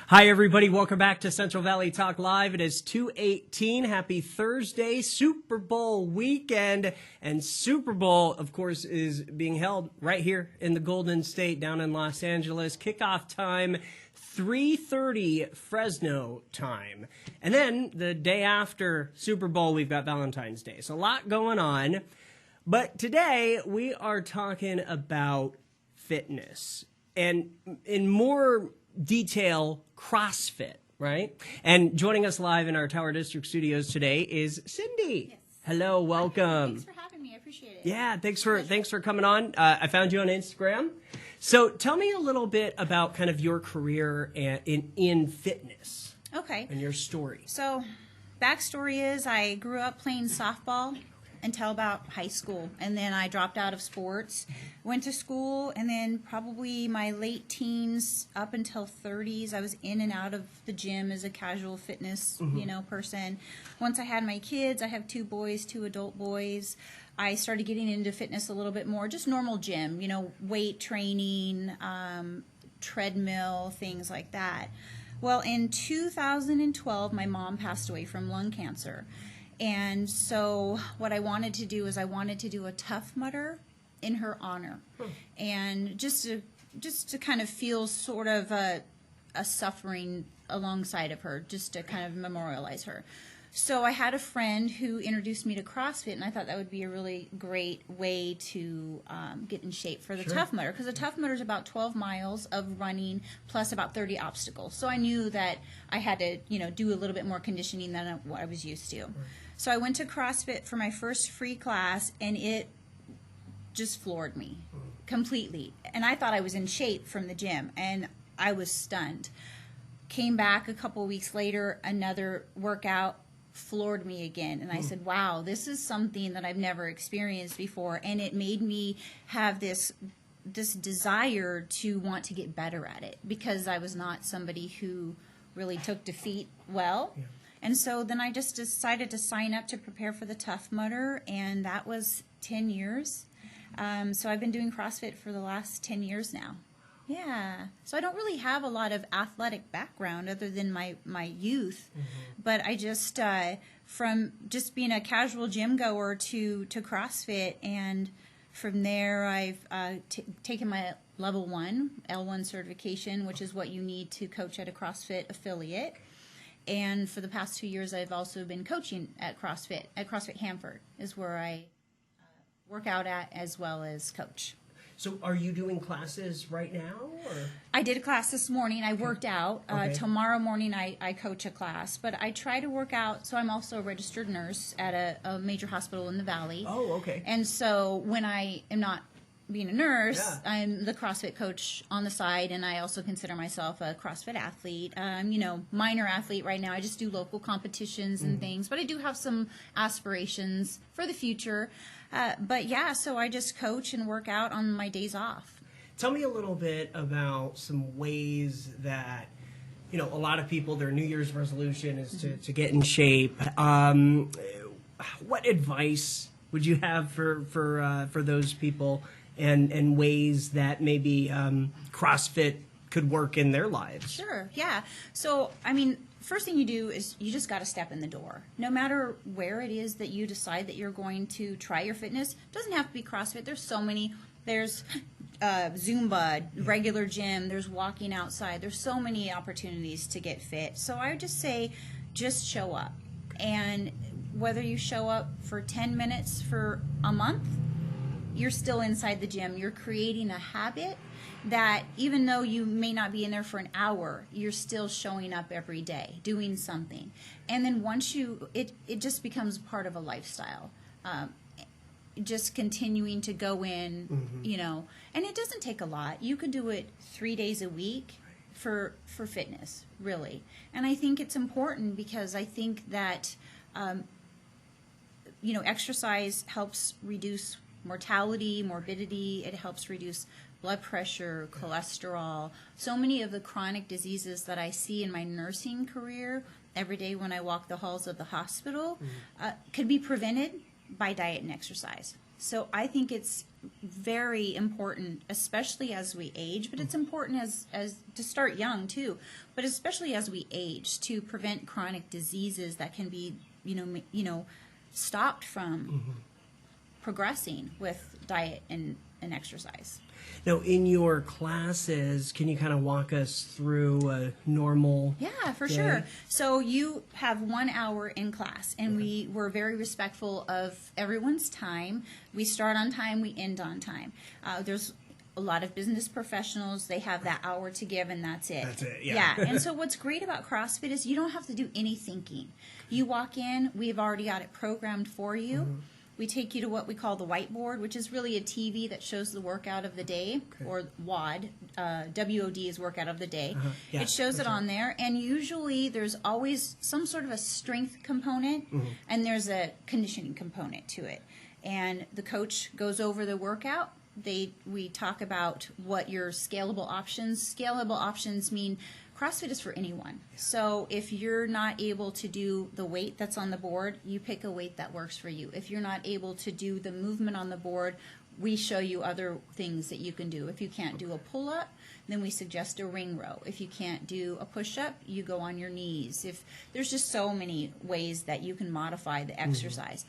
Hi, everybody. Welcome back to Central Valley Talk Live. It is 2/18. Happy Thursday, Super Bowl weekend. And Super Bowl, of course, is being held right here in the Golden State down in Los Angeles. Kickoff time, 3:30 Fresno time. And then the day after Super Bowl, we've got Valentine's Day. So a lot going on. But today we are talking about fitness and in more detail, CrossFit, right? And joining us live in our Tower District studios today is Cindy. Yes. Hello, welcome. Thanks for having me. I appreciate it. Yeah, thanks for coming on. I found you on Instagram. So tell me a little bit about kind of your career in fitness. Okay. And your story. So, backstory is I grew up playing softball until about high school, and then I dropped out of sports, went to school, and then probably my late teens up until 30s, I was in and out of the gym as a casual fitness, person. Once I had my kids, I have 2 boys, 2 adult boys. I started getting into fitness a little bit more, just normal gym, weight training, treadmill, things like that. Well, in 2012, my mom passed away from lung cancer. And so what I wanted to do is I wanted to do a Tough Mudder in her honor. And just to kind of feel sort of a suffering alongside of her, just to kind of memorialize her. So I had a friend who introduced me to CrossFit, and I thought that would be a really great way to get in shape for the Tough Mudder, because the Tough Mudder is about 12 miles of running plus about 30 obstacles. So I knew that I had to, do a little bit more conditioning than what I was used to. Right. So I went to CrossFit for my first free class, and it just floored me completely. And I thought I was in shape from the gym, and I was stunned. Came back a couple weeks later, another workout floored me again, and I said, wow, this is something that I've never experienced before, and it made me have this desire to want to get better at it, because I was not somebody who really took defeat well. Yeah. And so then I just decided to sign up to prepare for the Tough Mudder, and that was 10 years. So I've been doing CrossFit for the last 10 years now. Yeah. So I don't really have a lot of athletic background other than my youth. But I just, from just being a casual gym goer to CrossFit, and from there I've taken my level 1, L1 certification, which is what you need to coach at a CrossFit affiliate. And for the past 2 years, I've also been coaching at CrossFit Hanford is where I work out at as well as coach. So are you doing classes right now? Or? I did a class this morning. I worked out. Tomorrow morning I coach a class. But I try to work out. So I'm also a registered nurse at a major hospital in the Valley. Oh, okay. And so when I am not being a nurse, I'm the CrossFit coach on the side, and I also consider myself a CrossFit athlete. Minor athlete right now. I just do local competitions and things. But I do have some aspirations for the future. So I just coach and work out on my days off. Tell me a little bit about some ways that, a lot of people, their New Year's resolution is to get in shape. What advice would you have for those people, and ways that maybe CrossFit could work in their lives? Sure, yeah. So, first thing you do is you just got to step in the door. No matter where it is that you decide that you're going to try your fitness, it doesn't have to be CrossFit. There's so many. There's Zumba, regular gym. There's walking outside. There's so many opportunities to get fit. So I would just say just show up. And whether you show up for 10 minutes for a month, you're still inside the gym. You're creating a habit that even though you may not be in there for an hour, you're still showing up every day, doing something. And then once it just becomes part of a lifestyle. Just continuing to go in, and it doesn't take a lot. You could do it 3 days a week for fitness, really. And I think it's important because I think that, exercise helps reduce mortality, morbidity. It helps reduce blood pressure, cholesterol, so many of the chronic diseases that I see in my nursing career every day when I walk the halls of the hospital could be prevented by diet and exercise. So I think it's very important, especially as we age, but it's important as to start young too, but especially as we age, to prevent chronic diseases that can be, stopped from progressing with diet and exercise. Now, in your classes, can you kind of walk us through a normal Yeah, for day? sure. So you have 1 hour in class, and we're very respectful of everyone's time. We start on time, we end on time. There's a lot of business professionals, they have that hour to give, and that's it. That's it, yeah. And so what's great about CrossFit is you don't have to do any thinking. You walk in, we've already got it programmed for you. We take you to what we call the whiteboard, which is really a TV that shows the workout of the day, or WOD. WOD is workout of the day. Yeah, it shows it on there, and usually there's always some sort of a strength component, and there's a conditioning component to it. And the coach goes over the workout. We talk about what your scalable options mean. CrossFit is for anyone. So if you're not able to do the weight that's on the board, you pick a weight that works for you. If you're not able to do the movement on the board, we show you other things that you can do. If you can't do a pull-up, then we suggest a ring row. If you can't do a push-up, you go on your knees. There's just so many ways that you can modify the exercise.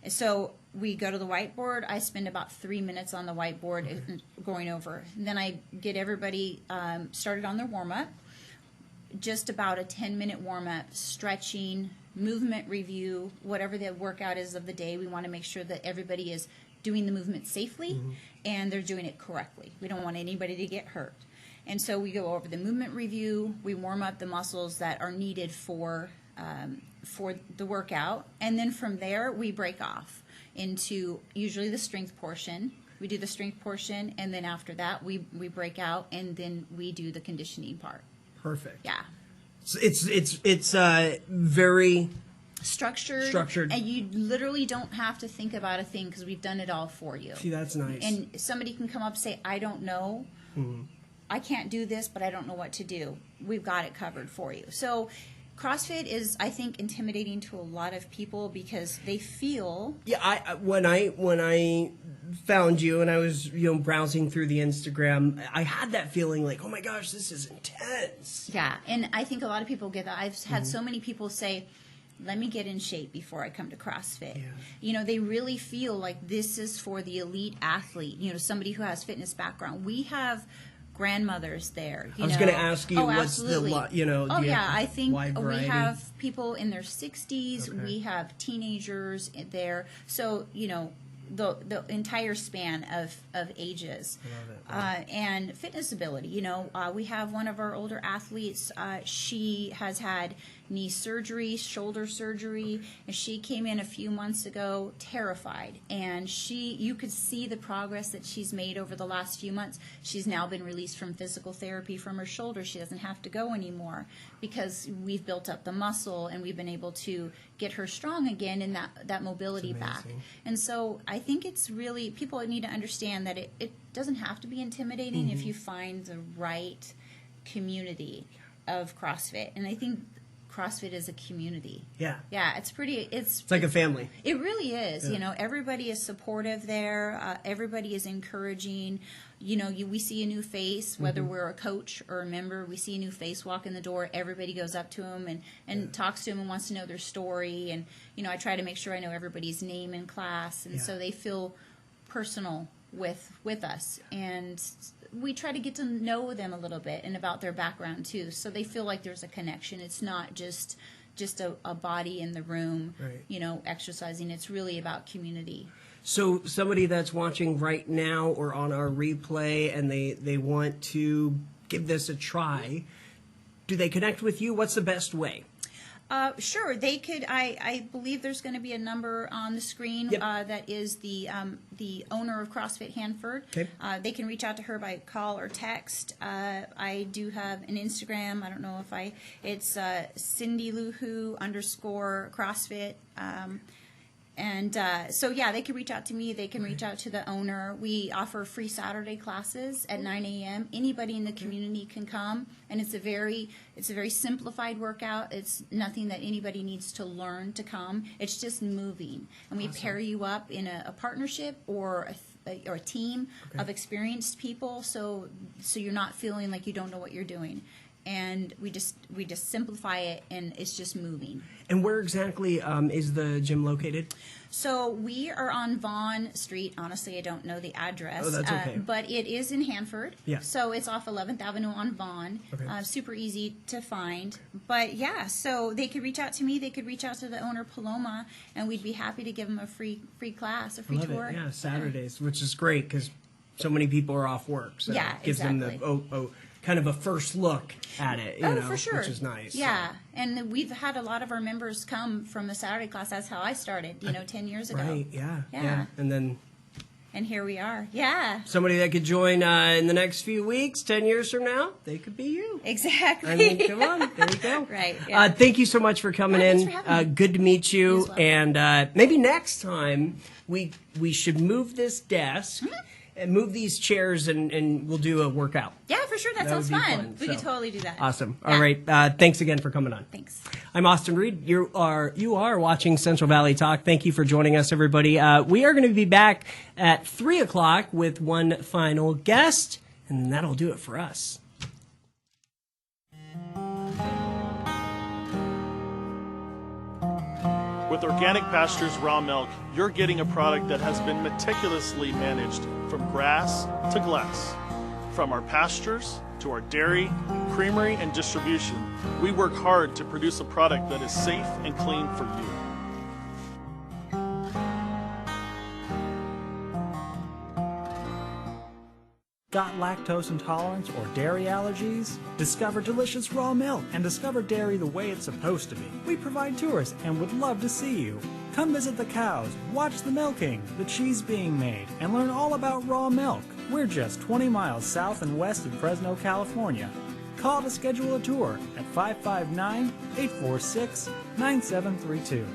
So we go to the whiteboard. I spend about 3 minutes on the whiteboard going over. And then I get everybody started on their warm-up. Just about a 10-minute warm-up, stretching, movement review, whatever the workout is of the day. We want to make sure that everybody is doing the movement safely and they're doing it correctly. We don't want anybody to get hurt. And so we go over the movement review. We warm up the muscles that are needed for the workout. And then from there, we break off into usually the strength portion. We do the strength portion, and then after that, we break out, and then we do the conditioning part. Perfect. Yeah. So it's very structured, and you literally don't have to think about a thing because we've done it all for you. See, that's nice. And somebody can come up and say, I don't know. I can't do this, but I don't know what to do. We've got it covered for you. So CrossFit is, I think, intimidating to a lot of people because they feel... Yeah, when I found you and I was browsing through the Instagram, I had that feeling like, oh my gosh, this is intense. Yeah, and I think a lot of people get that. I've had so many people say, let me get in shape before I come to CrossFit. Yeah. They really feel like this is for the elite athlete, somebody who has fitness background. We have grandmothers there. I was going to ask you, what's absolutely. I think we have people in their 60s. Okay. We have teenagers there. So, the entire span of ages. I love it. And fitness ability. We have one of our older athletes. She has had knee surgery, shoulder surgery, and she came in a few months ago terrified. And you could see the progress that she's made over the last few months. She's now been released from physical therapy from her shoulder. She doesn't have to go anymore because we've built up the muscle and we've been able to get her strong again and that mobility back. And so I think it's really, people need to understand that it doesn't have to be intimidating if you find the right community of CrossFit. And I think CrossFit is a community. Yeah. Yeah, it's like a family. It really is. Yeah. Everybody is supportive there. Everybody is encouraging. We see a new face, whether we're a coach or a member, we see a new face walk in the door. Everybody goes up to them and talks to them and wants to know their story. And, I try to make sure I know everybody's name in class. And so they feel personal with us. And we try to get to know them a little bit and about their background too, so they feel like there's a connection. It's not just a body in the room, exercising. It's really about community. So somebody that's watching right now or on our replay and they want to give this a try, do they connect with you? What's the best way? Sure, they could. I believe there's going to be a number on the screen that is the owner of CrossFit Hanford. Okay. They can reach out to her by call or text. I do have an Instagram. I don't know if it's CindyLuhu _ CrossFit. And so, yeah, they can reach out to me. They can reach out to the owner. We offer free Saturday classes at 9 a.m. Anybody in the community can come, and it's a very simplified work,out. It's nothing that anybody needs to learn to come. It's just moving, and we pair you up in a partnership or a team of experienced people, so you're not feeling like you don't know what you're doing. And we just simplify it, and it's just moving. And where exactly is the gym located? So we are on Vaughn Street. Honestly, I don't know the address. Oh, that's okay. But it is in Hanford. Yeah. So it's off 11th Avenue on Vaughn. Okay. Super easy to find. But yeah, so they could reach out to me. They could reach out to the owner, Paloma, and we'd be happy to give them a free class, a free Love tour. it. Yeah, Saturdays, which is great because so many people are off work. So Yeah, it gives exactly. them the kind of a first look at it, you know, for sure. which is nice. Yeah, and we've had a lot of our members come from the Saturday class. That's how I started, 10 years ago. Right, yeah. Yeah. And then And here we are. Yeah. somebody that could join in the next few weeks, 10 years from now, they could be you. Exactly. I mean, come on, there you go. Right. Yeah. Thank you so much for coming Thanks in. for having me. Good to meet you. You as well. And maybe next time we should move this desk and move these chairs, and we'll do a workout. Yeah, for sure. That That sounds would be fun. fun, We so. could totally do that. Awesome. Yeah. All right. Thanks again for coming on. Thanks. I'm Austin Reed. You are watching Central Valley Talk. Thank you for joining us, everybody. We are going to be back at 3 o'clock with one final guest, and that'll do it for us. With Organic Pastures Raw Milk, you're getting a product that has been meticulously managed from grass to glass. From our pastures to our dairy, creamery, and distribution, we work hard to produce a product that is safe and clean for you. Got lactose intolerance or dairy allergies? Discover delicious raw milk and discover dairy the way it's supposed to be. We provide tours and would love to see you. Come visit the cows, watch the milking, the cheese being made, and learn all about raw milk. We're just 20 miles south and west of Fresno, California. Call to schedule a tour at 559-846-9732.